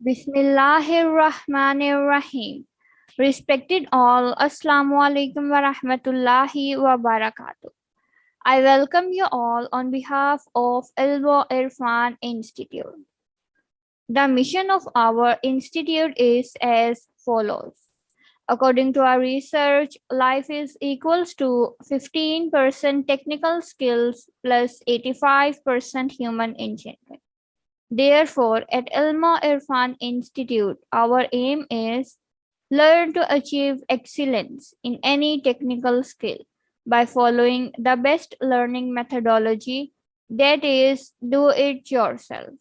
Bismillahirrahmanirrahim. Respected all, Assalamu alaikum wa rahmatullahi wa barakatuh. I welcome you all on behalf of Irfan Institute. The mission of our institute is as follows. According to our research, life is equals to 15% technical skills plus 85% human engineering. Therefore, at Irfan Institute, our aim is learn to achieve excellence in any technical skill by following the best learning methodology, that is, do it yourself,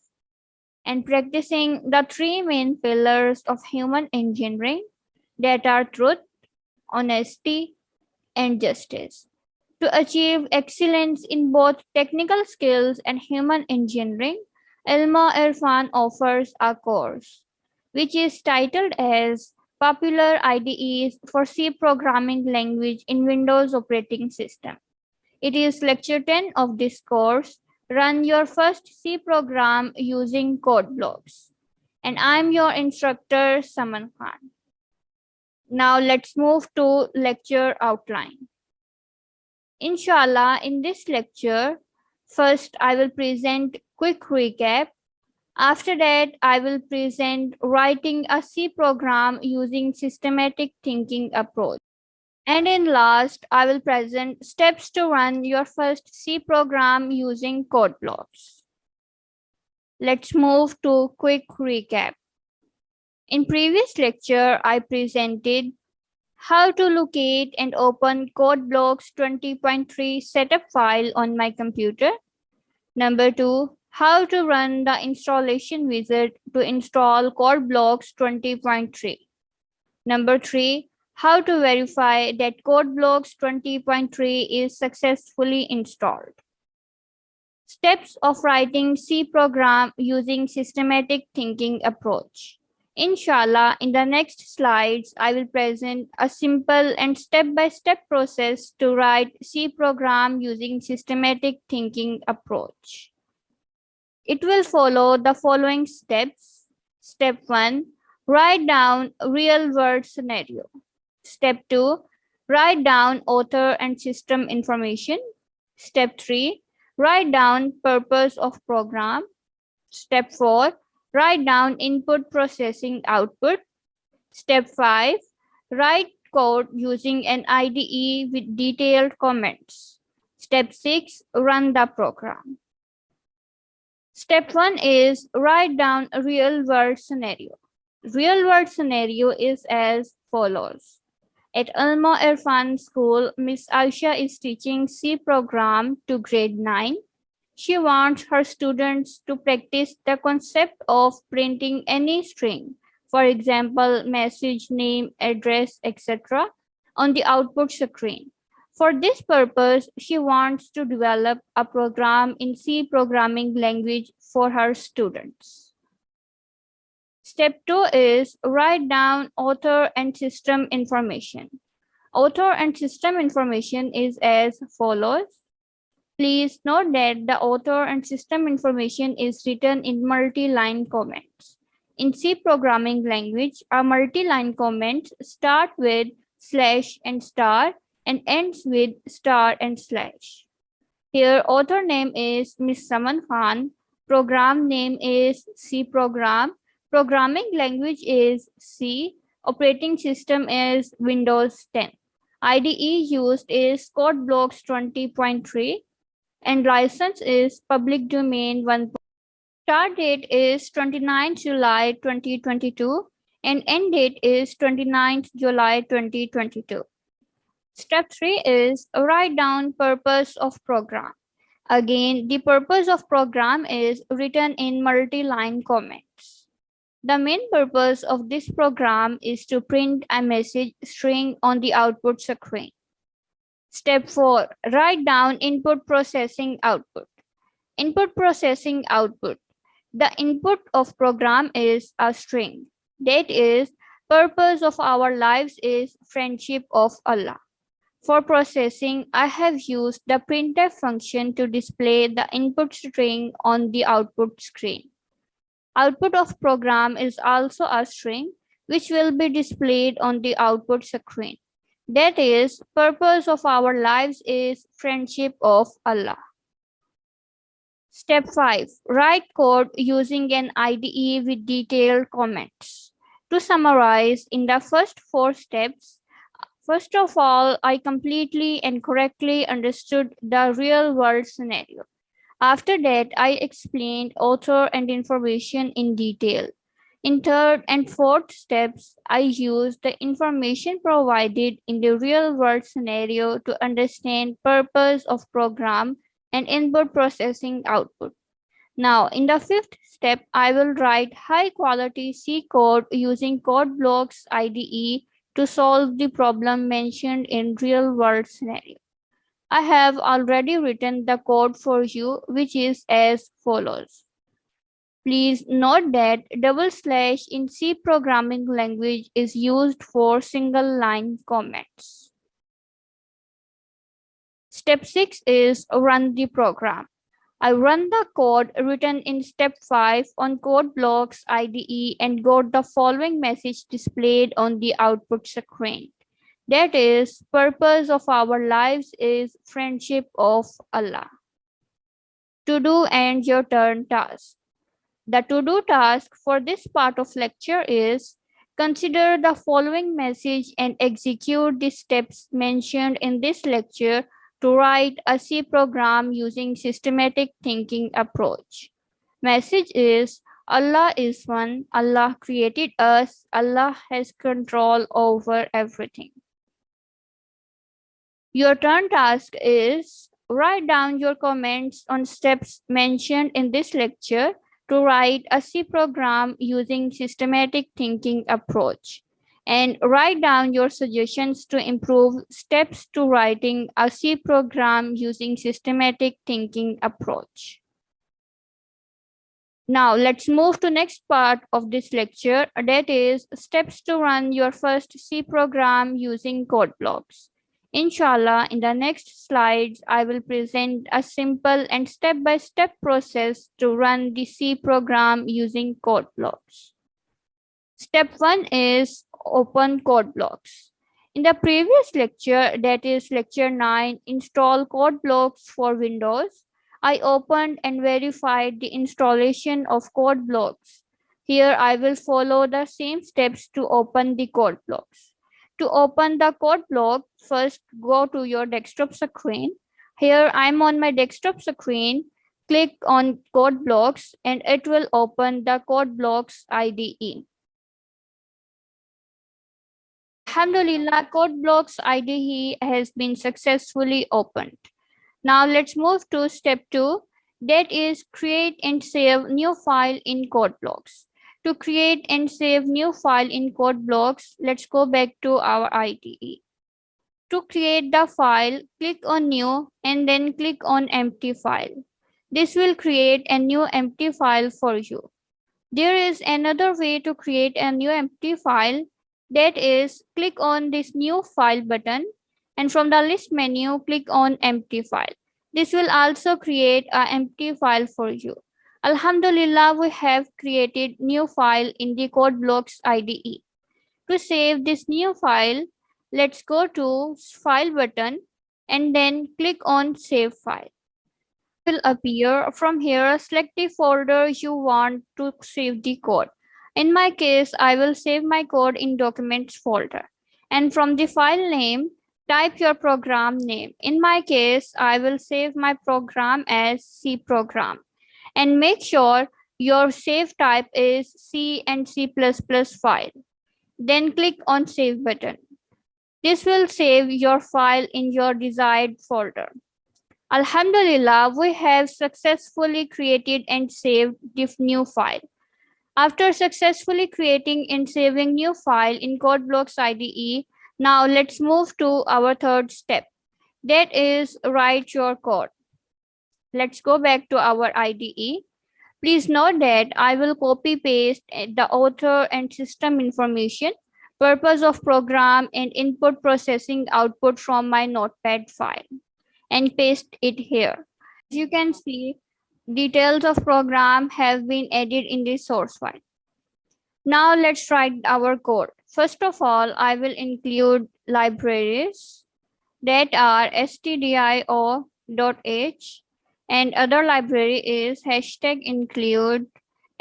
and practicing the three main pillars of human engineering, that are truth, honesty, and justice. To achieve excellence in both technical skills and human engineering, Irfan offers a course which is titled as Popular IDEs for C Programming Language in Windows Operating System. It is lecture 10 of this course. Run your first C program using code blocks. And I'm your instructor, Saman Khan. Now let's move to lecture outline. Inshallah, in this lecture, first I will present quick recap. After that, I will present writing a C program using systematic thinking approach. And in last, I will present steps to run your first C program using code blocks. Let's move to quick recap. In previous lecture, I presented how to locate and open code blocks 20.3 setup file on my computer. Number 2, how to run the installation wizard to install code blocks 20.3. Number 3, how to verify that code blocks 20.3 is successfully installed. Steps of writing C program using systematic thinking approach. Inshallah, in the next slides, I will present a simple and step-by-step process to write C program using systematic thinking approach. It will follow the following steps. Step 1, write down real-world scenario. Step 2, write down author and system information. Step 3, write down purpose of program. Step 4, write down input processing output. Step 5, write code using an IDE with detailed comments. Step 6, run the program. Step 1 is write down a real-world scenario. Real-world scenario is as follows. At Irfan School, Miss Aisha is teaching C program to grade 9. She wants her students to practice the concept of printing any string, for example, message, name, address, etc., on the output screen. For this purpose, she wants to develop a program in C programming language for her students. Step 2 is write down author and system information. Author and system information is as follows. Please note that the author and system information is written in multi-line comments. In C programming language, a multi-line comment starts with slash and star and ends with star and slash. Here, author name is Miss Saman Khan. Program name is C program. Programming language is C. Operating system is Windows 10. IDE used is Code Blocks 20.3 and license is public domain 1. Start date is 29th July 2022 and end date is 29th July 2022. Step 3 is write down purpose of program. Again, the purpose of program is written in multi-line comments. The main purpose of this program is to print a message string on the output screen. Step 4, write down input processing output. Input processing output. The input of program is a string. That is, purpose of our lives is friendship of Allah. For processing, I have used the printf function to display the input string on the output screen. Output of program is also a string which will be displayed on the output screen. That is, purpose of our lives is friendship of Allah. Step 5. Write code using an IDE with detailed comments. To summarize, in the first 4 steps, first of all, I completely and correctly understood the real world scenario. After that, I explained author and information in detail. In third and fourth steps, I used the information provided in the real world scenario to understand purpose of program and input processing output. Now, in the fifth step, I will write high quality C code using code blocks IDE to solve the problem mentioned in real world scenario. I have already written the code for you, which is as follows. Please note that double slash in C programming language is used for single line comments. Step 6 is run the program. I run the code written in step 5 on code blocks IDE and got the following message displayed on the output screen. That is, purpose of our lives is friendship of Allah. To do and your turn task. The to do task for this part of lecture is consider the following message and execute the steps mentioned in this lecture to write a C program using systematic thinking approach. Message is Allah is one, Allah created us, Allah has control over everything. Your turn task is write down your comments on steps mentioned in this lecture to write a C program using systematic thinking approach, and write down your suggestions to improve steps to writing a C program using systematic thinking approach. Now let's move to next part of this lecture, that is steps to run your first C program using code blocks. Inshallah, in the next slides, I will present a simple and step-by-step process to run the C program using code blocks. Step 1 is open code blocks. In the previous lecture, that is lecture 9, install code blocks for Windows, I opened and verified the installation of code blocks. Here I will follow the same steps to open the code blocks. To open the code block, first go to your desktop screen. Here I am on my desktop screen. Click on code blocks and it will open the code blocks IDE. Alhamdulillah, code blocks IDE has been successfully opened. Now let's move to step 2, that is create and save new file in code blocks. To create and save new file in code blocks, let's go back to our IDE. To create the file, click on new and then click on empty file. This will create a new empty file for you. There is another way to create a new empty file, that is click on this new file button and from the list menu click on empty file. This will also create an empty file for you. Alhamdulillah, we have created new file in the code blocks IDE. To save this new file, let's go to file button and then click on save file. It will appear from here. Select the folder you want to save the code. In my case, I will save my code in documents folder. And from the file name, type your program name. In my case, I will save my program as C program. And make sure your save type is C and C++ file. Then click on save button. This will save your file in your desired folder. Alhamdulillah, we have successfully created and saved this new file. After successfully creating and saving new file in CodeBlocks IDE, now let's move to our third step. That is write your code. Let's go back to our IDE. Please note that I will copy paste the author and system information, purpose of program and input processing output from my notepad file and paste it here. As you can see, Details of program have been added in the source file. Now let's write our code. First of all, I will include libraries that are stdio.h and other library is hashtag include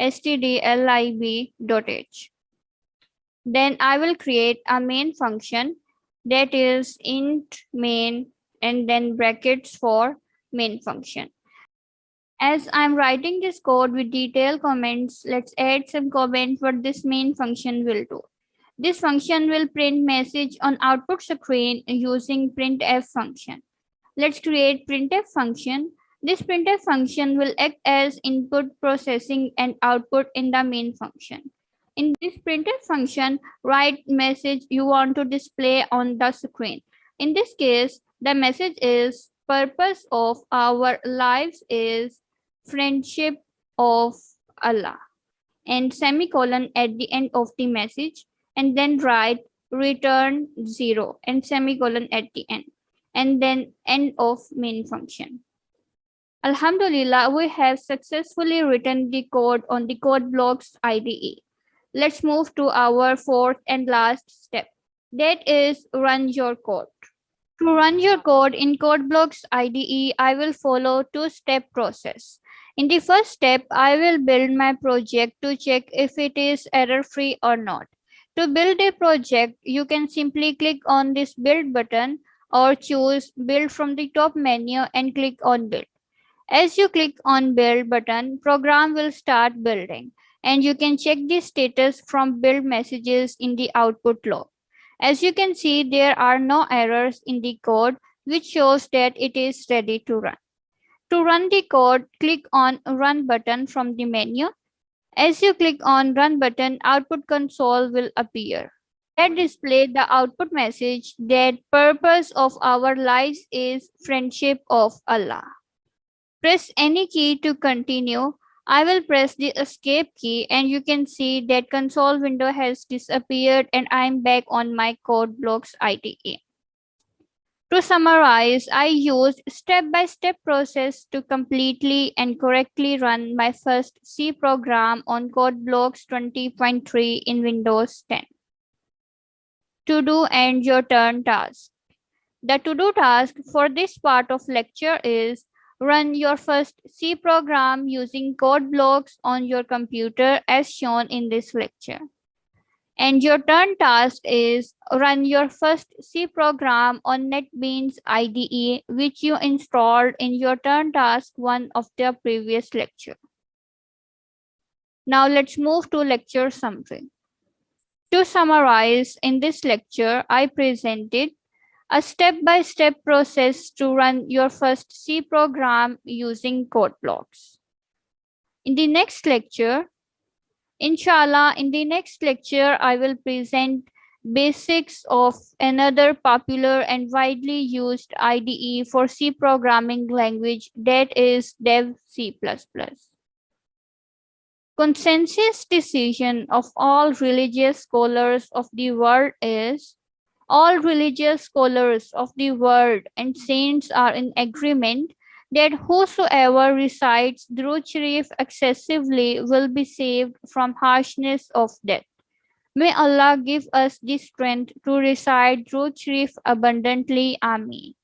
stdlib.h. Then I will create a main function that is int main and then brackets for main function. As I'm writing this code with detailed comments, let's add some comments what this main function will do. This function will print message on output screen using printf function. Let's create printf function. This printf function will act as input processing and output in the main function. In this printf function, write message you want to display on the screen. In this case, the message is purpose of our lives is friendship of Allah and semicolon at the end of the message and then write return 0 and semicolon at the end and then end of main function. Alhamdulillah, we have successfully written the code on the code blocks IDE. Let's move to our fourth and last step. That is run your code. To run your code in code blocks IDE, I will follow two-step process. In the first step, I will build my project to check if it is error-free or not. To build a project, you can simply click on this build button or choose build from the top menu and click on build. As you click on build button, program will start building and you can check the status from build messages in the output log. As you can see, there are no errors in the code, which shows that it is ready to run. To run the code, click on run button from the menu. As you click on run button, output console will appear. That display the output message that purpose of our lives is friendship of Allah. Press any key to continue. I will press the escape key and you can see that console window has disappeared and I am back on my code blocks IDE. To summarize, I used step-by-step process to completely and correctly run my first C program on code blocks 20.3 in Windows 10. To do and your turn task. The to-do task for this part of lecture is run your first C program using code blocks on your computer as shown in this lecture. And your turn task is run your first C program on NetBeans IDE which you installed in your turn task 1 of the previous lecture. Now let's move to lecture summary. To summarize, in this lecture, I presented a step-by-step process to run your first C program using code blocks. In the next lecture, inshallah, I will present basics of another popular and widely used IDE for C programming language, that is Dev C++. Consensus decision of all religious scholars of the world is all religious scholars of the world and saints are in agreement that whosoever recites Durud Sharif excessively will be saved from harshness of death. May Allah give us the strength to recite Durud Sharif abundantly. Ameen.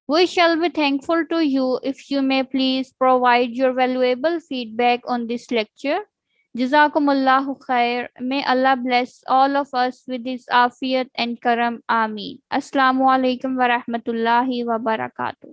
We shall be thankful to you if you may please provide your valuable feedback on this lecture. Jazakumullahu khair. May Allah bless all of us with His afiyat and karam. Ameen. Assalamu alaikum wa rahmatullahi wa barakatuh.